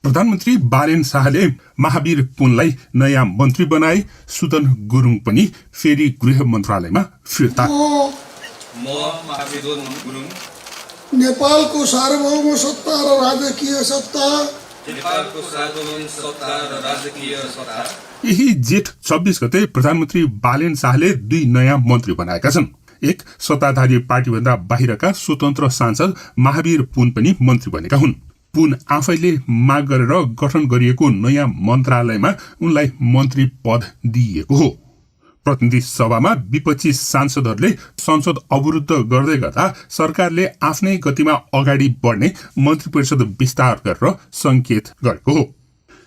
प्रधानमन्त्री बालेन शाहले महावीर पुनलाई नयाँ मन्त्री बनाए। सुदन गुरुङ पनि फेरि गृह मन्त्रालयमा फिर्ता। म महावीर गुरुङ नेपालको सार्वभौम सत्ता र राजकीय सत्ता यही जेठ 26 गते प्रधानमन्त्री बालेन शाहले 2 नयाँ मन्त्री बनाएका छन्। एक सत्ताधारी पार्टीभन्दा बाहिरका स्वतन्त्र सांसद महावीर पुन पनि मन्त्री बनेका हुन्। पुन आफैले माग गरेर गठन गरिएको नयाँ मन्त्रालयमा उनलाई मन्त्री पद दिइएको हो। प्रतिनिधि सभामा विपक्षी सांसदहरूले संसद अवरुद्ध गर्दै गर्दा सरकारले आफ्नै गतिमा अगाडि बढ्ने मन्त्री परिषद विस्तार गरेर संकेत गरेको हो।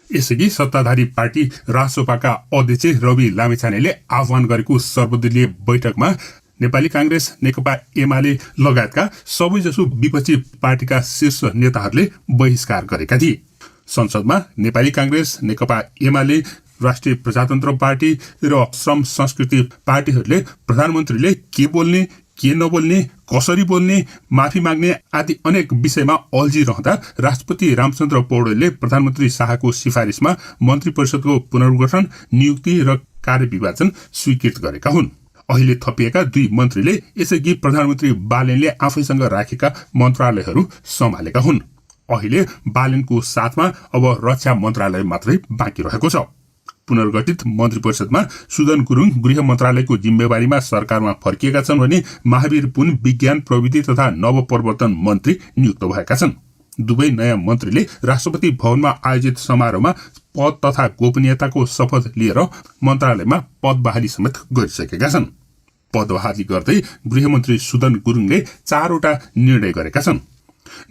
यसअघि सत्ताधारी पार्टी रासोपाका अध्यक्ष रवि लामिछानेले आह्वान गरेको सर्वदलीय बैठकमा नेपाली कांग्रेस, नेकपा एमाले लगायतका सबैजसो विपक्षी पार्टीका शीर्ष नेताहरूले बहिष्कार गरेका थिए। संसदमा नेपाली कांग्रेस, नेकपा एमाले, राष्ट्रिय प्रजातन्त्र पार्टी र श्रम संस्कृति पार्टीहरूले प्रधानमन्त्रीले के बोल्ने, के नबोल्ने, कसरी बोल्ने, माफी माग्ने आदि अनेक विषयमा अल्झिरहँदा राष्ट्रपति रामचन्द्र पौडेलले प्रधानमन्त्री शाहको सिफारिसमा मन्त्री परिषदको पुनर्गठन, नियुक्ति र कार्यविभाजन स्वीकृत गरेका हुन्। अहिले थपिएका 2 मन्त्रीले यसअघि प्रधानमन्त्री बालेनले आफैसँग राखेका मन्त्रालयहरू सम्हालेका हुन्। अहिले बालेनको साथमा अब रक्षा मन्त्रालय मात्रै बाँकी रहेको छ। पुनर्गठित मन्त्री परिषदमा सुदन गुरुङ गृह मन्त्रालयको जिम्मेवारीमा सरकारमा फर्किएका छन् भने महावीर पुन विज्ञान, प्रविधि तथा नवप्रवर्तन मन्त्री नियुक्त भएका छन्। दुवै नयाँ मन्त्रीले राष्ट्रपति भवनमा आयोजित समारोहमा पद तथा गोपनीयताको शपथ लिएर मन्त्रालयमा पद बहाली समेत गरिसकेका छन्। पद बहाली गर्दै गृहमन्त्री सुदन गुरुङले 4 वटा निर्णय गरेका छन्।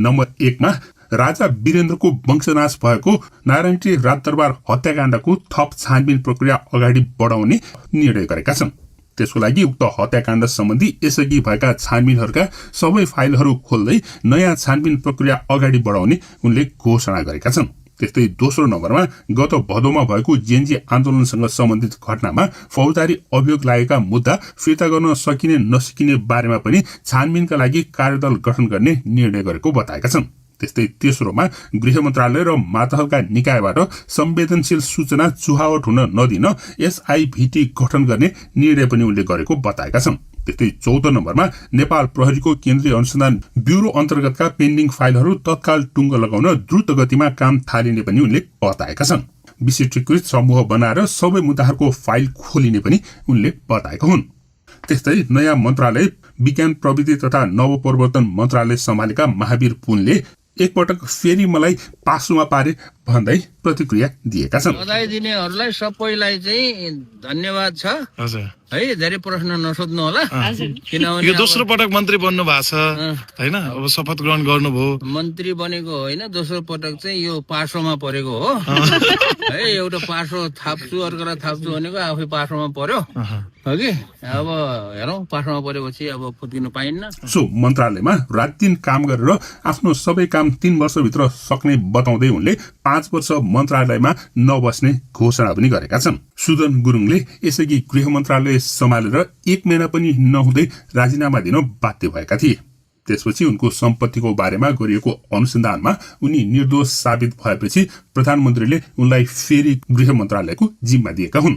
नम्बर 1 मा राजा वीरेन्द्रको वंशनाश भएको नारायणी राजदरबार हत्याकाण्डको थप छानबिन प्रक्रिया अगाडि बढाउने निर्णय गरेका छन्। त्यसको लागि उक्त हत्याकाण्ड सम्बन्धी यसअघि भएका छानबिनहरूका सबै फाइलहरू खोल्दै नयाँ छानबिन प्रक्रिया अगाडि बढाउने उनले घोषणा गरेका छन्। त्यस्तै दोस्रो नम्बरमा गत भदौमा भएको जेएनजी आन्दोलनसँग सम्बन्धित घटनामा फौजदारी अभियोग लागेका मुद्दा फिर्ता गर्न सकिने नसकिने बारेमा पनि छानबिनका लागि कार्यदल गठन गर्ने निर्णय गरेको बताएका छन्। त्यस्तै तेस्रोमा गृह मन्त्रालय र मातहतका निकायबाट संवेदनशील सूचना चुहावट हुन नदिन एसआईभीटी गठन गर्ने निर्णय पनि उनले गरेको बताएका छन्। त्यस्तै 14 नम्बरमा नेपाल प्रहरीको केन्द्रीय अनुसन्धान ब्युरो अन्तर्गतका पेन्डिङ फाइलहरू तत्काल टुङ्गो लगाउन द्रुत गतिमा काम थालिने पनि उनले बताएका छन्। विशिष्टीकृत समूह बनाएर सबै मुद्दाहरूको फाइल खोलिने पनि उनले बताएका हुन्। त्यस्तै नयाँ मन्त्रालय विज्ञान, प्रविधि तथा नवप्रवर्तन मन्त्रालय सम्हालेका महावीर पुनले एकपटक फेरि मलाई पासुमा पारे भन्दै प्रतिक्रिया दिएका छन्। बधाई दिनेहरूलाई सबैलाई चाहिँ धन्यवाद छ है। धेरै प्रश्न नसोध्नु होला, किनभने यो दोस्रो पटक मन्त्री बन्नु भएको छ हैन। अब शपथ ग्रहण गर्नुभयो, मन्त्री बनेको होइन, दोस्रो पटक चाहिँ यो पासोमा परेको हो है। एउटा पासो थाप्छु अर्कोलाई थाप्छु भनेको आफै पासोमा पर्यो हो कि। अब हेरौँ पासोमा परेपछि अब फुत्किनु पाइन्न। सो मन्त्रालयमा रात दिन काम गरेर आफ्नो सबै काम 3 वर्षभित्र सक्ने बताउँदै उनले 5 वर्ष मन्त्रालयमा नबस्ने घोषणा पनि गरेका छन्। सुदन गुरुङले यसअघि गृह मन्त्रालय सम्हालेर 1 महिना पनि नहुँदै राजीनामा दिन बाध्य भएका थिए। त्यसपछि उनको सम्पत्तिको बारेमा गरिएको अनुसन्धानमा उनी निर्दोष साबित भएपछि प्रधानमन्त्रीले उनलाई फेरि गृह मन्त्रालयको जिम्मा दिएका हुन्।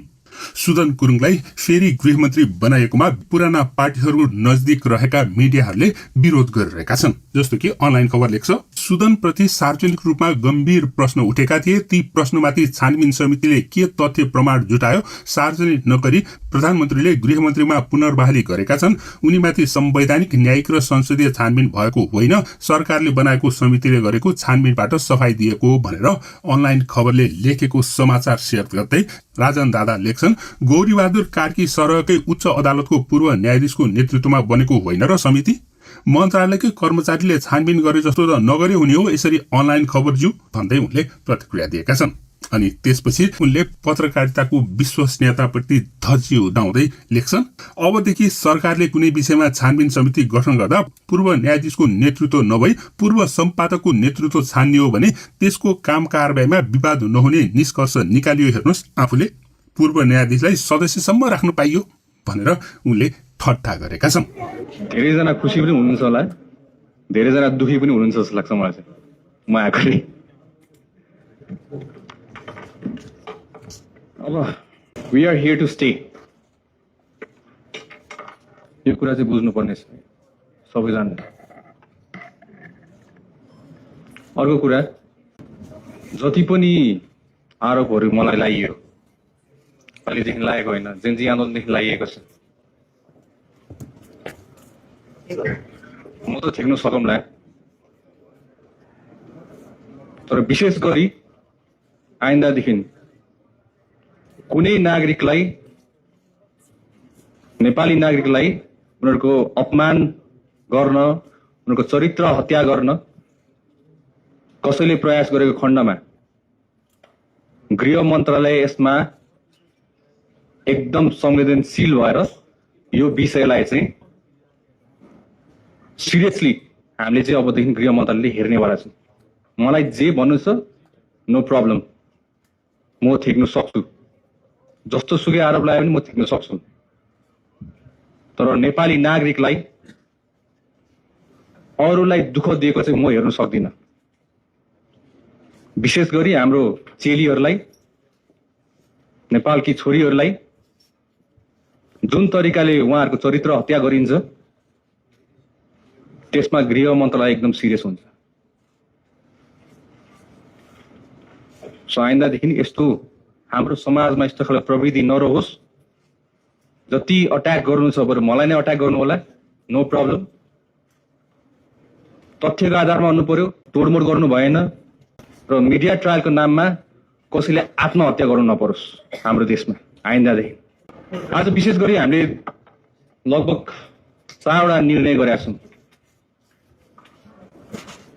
सुदन गुरुङलाई फेरि गृहमन्त्री बनाएकोमा पुराना पार्टीहरू नजदिक रहेका मिडियाहरूले विरोध गरिरहेका छन्। जस्तो कि अनलाइन खबर लेख्छ, सुदन प्रति सार्वजनिक रूपमा गम्भीर प्रश्न उठेका थिए। ती प्रश्नमाथि छानबिन समितिले के तथ्य प्रमाण जुटायो सार्वजनिक नगरी प्रधानमन्त्रीले गृहमन्त्रीमा पुनर्बहाली गरेका छन्। उनीमाथि संवैधानिक, न्यायिक र संसदीय छानबिन भएको होइन, सरकारले बनाएको समितिले गरेको छानबिनबाट सफाई दिएको भनेर अनलाइन खबरले लेखेको समाचार सेयर गर्दै राजन दादा लेख्छन्, गौरीबहादुर कार्की सरहकै उच्च अदालतको पूर्व न्यायाधीशको नेतृत्वमा बनेको होइन र समिति? मन्त्रालयकै कर्मचारीले छानबिन गरे जस्तो त नगरे हुने हो यसरी अनलाइन खबर ज्यू भन्दै उनले प्रतिक्रिया दिएका छन्। अनि त्यसपछि उनले पत्रकारिताको विश्वसनीयताप्रति धज्जी उडाउँदै लेख्छन्, अबदेखि सरकारले कुनै विषयमा छानबिन समिति गठन गर्दा पूर्व न्यायाधीशको नेतृत्व नभई पूर्व सम्पादकको नेतृत्व छानियो भने त्यसको काम कारबाहीमा विवाद नहुने निष्कर्ष निकालियो। हेर्नुहोस्, आफूले पूर्व न्यायाधीशलाई सदस्यसम्म राख्नु पाइयो भनेर उनले ठट्टा गरेका छन्। धेरैजना खुसी पनि हुनुहुन्छ होला, धेरैजना दुखी पनि हुनुहुन्छ जस्तो लाग्छ मलाई चाहिँ। म आएकोले अब we are here to stay, यो कुरा चाहिँ बुझ्नुपर्ने छ सबैजनाले। अर्को कुरा, जति पनि आरोपहरू मलाई लाइयो, अहिलेदेखि लागेको होइन, जेनजी आन्दोलनदेखि लाइएको छ, म त ठेक्नु सकौँला। तर विशेष गरी आइन्दादेखि कुनै नागरिकलाई, नेपाली नागरिकलाई उनीहरूको अपमान गर्न, उनीहरूको चरित्र हत्या गर्न कसैले प्रयास गरेको खण्डमा गृह मन्त्रालय यसमा एकदम संवेदनशील भएर यो विषयलाई चाहिँ सिरियसली हामीले चाहिँ अबदेखि गृह मन्त्रालयले हेर्नेवाला छौँ। मलाई जे भन्नु छ नो प्रब्लम, म थिक्न सक्छु, जस्तो सुकै आरोप लगायो भने म थिक्न सक्छु। तर नेपाली नागरिकलाई, अरूलाई दुःख दिएको चाहिँ म हेर्न सक्दिनँ। विशेष गरी हाम्रो चेलीहरूलाई, नेपालकी छोरीहरूलाई जुन तरिकाले उहाँहरूको चरित्र हत्या गरिन्छ त्यसमा गृह मन्त्रालय एकदम सिरियस हुन्छ। सो आइन्दादेखि यस्तो हाम्रो समाजमा यस्तो खालको प्रविधि नरहोस्। जति अट्याक गर्नु छ बरु मलाई नै अट्याक गर्नु होला, नो प्रब्लम। तथ्यको आधारमा हुनु पर्यो, तोडमोड गर्नु भएन। र मिडिया ट्रायलको नाममा कसैले आत्महत्या गर्नु नपरोस् हाम्रो देशमा आइन्दादेखि। आज विशेष गरी हामीले लगभग 4वटा निर्णय गरेका छौँ।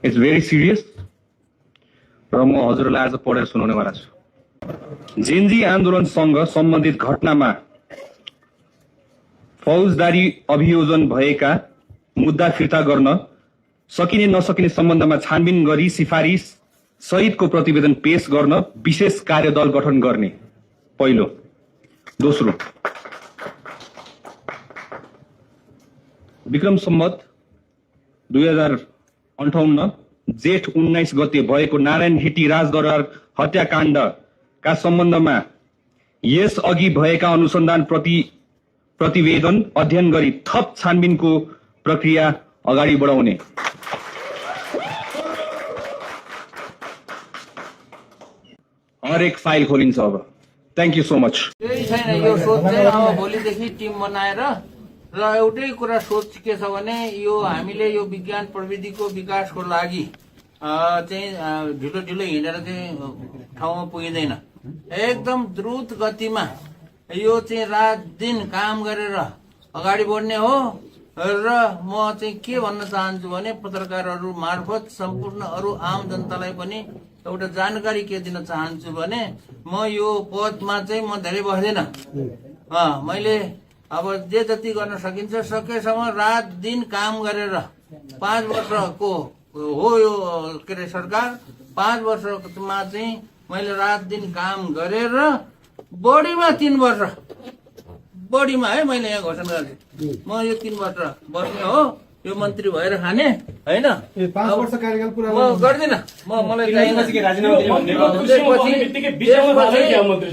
इट्स भेरी सिरियस र म हजुरलाई आज पढेर सुनाउनेवाला छु। जेनजी आन्दोलनसँग सम्बन्धित घटनामा फौजदारी अभियोजन भएका मुद्दा फिर्ता गर्न सकिने नसकिने सम्बन्धमा छानबिन गरी सिफारिस सहितको प्रतिवेदन पेश गर्न विशेष कार्यदल गठन गर्ने पहिलो। दोस्रो, विक्रम सम्वत 2058 जेठ 19 गते भएको नारायण हिटी राजदरबार हत्याकाण्डका सम्बन्धमा यस अघि भएका अनुसन्धान प्रतिवेदन अध्ययन गरी थप छानबिनको प्रक्रिया अगाडि बढाउने। हरेक फाइल खोलिन्छ अब। Thank you so much. केही छैन, यो सोच चाहिँ अब भोलिदेखि टिम बनाएर र एउटै कुरा सोच के छ भने यो हामीले यो विज्ञान प्रविधिको विकासको लागि चाहिँ ढिलो ढिलो हिँडेर चाहिँ ठाउँमा पुगिँदैन। एकदम द्रुत गतिमा यो चाहिँ रात दिन काम गरेर अगाडि बढ्ने हो। र म चाहिँ के भन्न चाहन्छु भने पत्रकारहरू मार्फत सम्पूर्ण अरू आम जनतालाई पनि एउटा जानकारी के दिन चाहन्छु भने म यो पदमा चाहिँ म धेरै बस्दैन। मैले अब जे जति गर्न सकिन्छ सकेसम्म रात दिन काम गरेर 5 वर्षको हो यो के अरे सरकार। 5 वर्षमा चाहिँ मैले रात दिन काम गरेर बढीमा 3 वर्ष, बढीमा है मैले यहाँ घोषणा गर्छु म यो 3 वर्ष बस्ने हो, यो मन्त्री भएर खाने होइन। 5 वर्ष कार्यकाल पुरा म गर्दिनँ, मलाई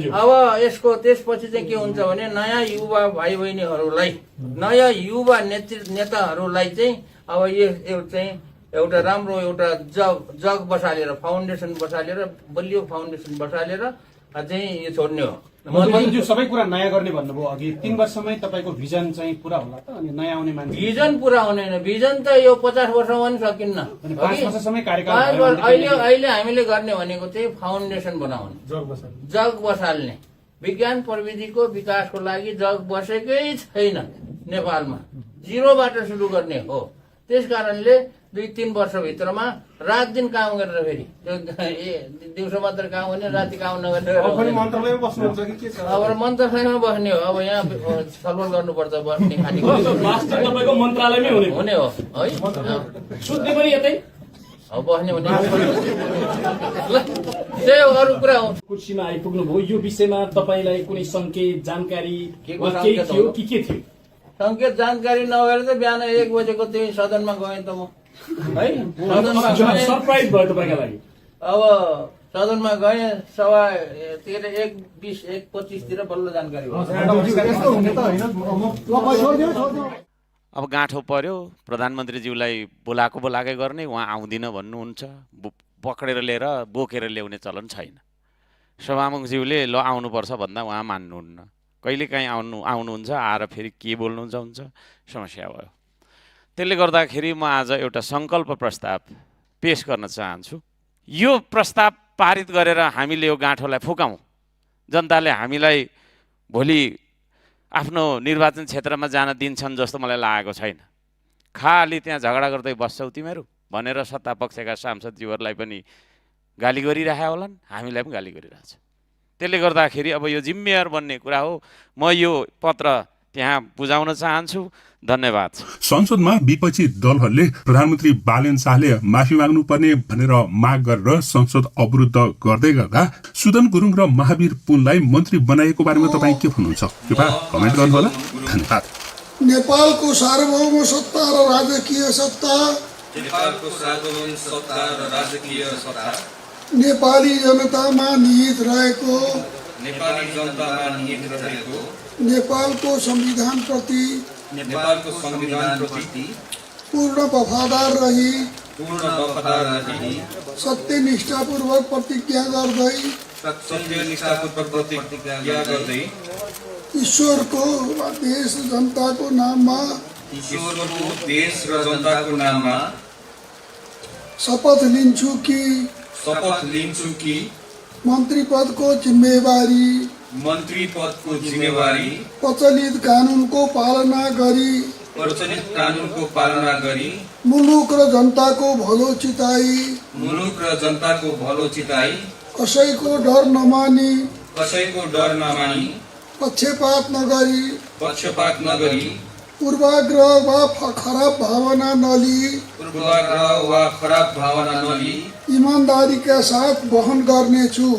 अब यसको त्यसपछि चाहिँ के हुन्छ भने नयाँ युवा भाइ बहिनीहरूलाई, नयाँ युवा नेताहरूलाई चाहिँ अब यो चाहिँ एउटा राम्रो एउटा जग बसालेर, फाउन्डेसन बसालेर, बलियो फाउन्डेसन बसालेर चाहिँ यो छोड्ने हो। मन्त्रीज्यू सबै कुरा नयाँ गर्ने भन्नुभयो अघि। 3 वर्षमै तपाईँको भिजन चाहिँ पुरा होला त? अनि नयाँ आउने मान्छे भिजन पुरा हुँदैन। भिजन त यो 50 वर्षमा पनि सकिन्न। 5 वर्षसम्मै कार्यकाल अहिले हामीले गर्ने भनेको चाहिँ फाउन्डेसन बनाउने, जग बसाल्ने। विज्ञान प्रविधिको विकासको लागि जग बसेकै छैन नेपालमा, जिरोबाट सुरु गर्ने हो। त्यस कारणले 2-3 वर्षभित्रमा रात दिन काम गरेर फेरि दिउँसो मात्र काम गर्ने, राति काम नगरेर मन्त्रालयमा बस्नुहुन्छ कि के छ? अब मन्त्रालयमा बस्ने हो। अब यहाँ छलफल गर्नुपर्छ बस्ने खानेको तपाईँको मन्त्रालयमै हुने हो है। सुत्ने पनि यतै अब बस्ने भने ल त्यही हो, अरू कुरा हो। कुर्सीमा आइपुग्नु भयो, यो विषयमा तपाईँलाई कुनै सङ्केत जानकारी के को वा केही सङ्केत थियो हो? कि के थियो? सङ्केत जानकारी नभएर त बिहान 1 बजेको त्यही सदनमा गएँ त म है। सदनमा गएँ। सरप्राइज भयो तपाईँका लागि? अब सदनमा गए 1:20-1:25 बल्ल जानकारी भयो। अब गाँठो पर्यो, प्रधानमन्त्रीज्यूलाई बोलाएकै गर्ने, उहाँ आउँदिन भन्नुहुन्छ, पक्रेर लिएर बोकेर ल्याउने चलन छैन। सभामुखज्यूले ल आउनुपर्छ भन्दा उहाँ मान्नुहुन्न, कहिलेकाहीँ आउनुहुन्छ, आएर फेरि के बोल्नुहुन्छ हुन्छ, समस्या भयो। त्यसले गर्दाखेरि म आज एउटा सङ्कल्प प्रस्ताव पेश गर्न चाहन्छु। यो प्रस्ताव पारित गरेर हामीले यो गाँठोलाई फुकाउँ, जनताले हामीलाई भोलि आफ्नो निर्वाचन क्षेत्रमा जान दिन्छन् जस्तो मलाई लागेको छैन। खालि त्यहाँ झगडा गर्दै बस्छौ तिमीहरू भनेर सत्ता पक्षका सांसदज्यूहरूलाई पनि गाली गरिरहेका होलान्, हामीलाई पनि गाली गरिरहेछ। त्यसले गर्दाखेरि अब यो जिम्मेवार बन्ने कुरा हो। म यो पत्र त्यहाँ बुझाउन चाहन्छु। धन्यवाद। संसदमा विपक्षी दलहरूले प्रधानमन्त्री बालेन शाहले माफी माग्नुपर्ने भनेर माग गरेर संसद अवरुद्ध गर्दै गर्दा सुदन गुरुङ र महावीर पुनलाई मन्त्री बनाएको बारेमा तपाईँ के भन्नुहुन्छ? कृपया कमेन्ट गर्नुहोला। धन्यवाद। नेपालको सार्वभौम सत्ता र राजकीय सत्ता नेपाली जनतामा निहित रहेको नेपालको संविधानप्रति पूर्ण वफादार रही सत्यनिष्ठापूर्वक प्रतिज्ञा गर्दै ईश्वरको देश जनताको नाममा शपथ लिन्छु कि मन्त्री पदको जिम्मेवारी प्रचलित कानुनको पालना गरी मुलुक र जनताको भलो चिताई कसैको डर नमानी पक्षपात नगरी पूर्वाग्रह वा खराब भावना नलिई ईमानदारीका साथ वहन गर्नेछु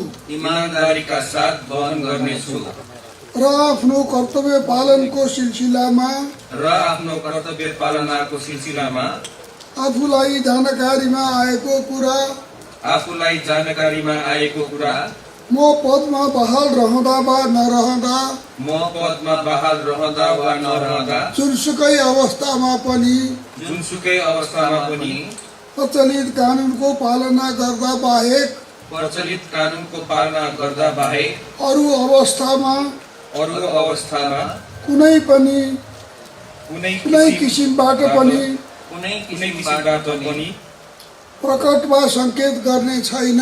र आफ्नो कर्तव्य पालनको सिलसिलामा आफूलाई जानकारीमा आएको कुरा म पदमा बहाल रहँदा वा नरहँदा जुनसुकै अवस्थामा पनि प्रचलित कानुनको पालना गर्दा बाहेक अरू अवस्थामा कुनै किसिमबाट पनि प्रकट वा संकेत गर्ने छैन।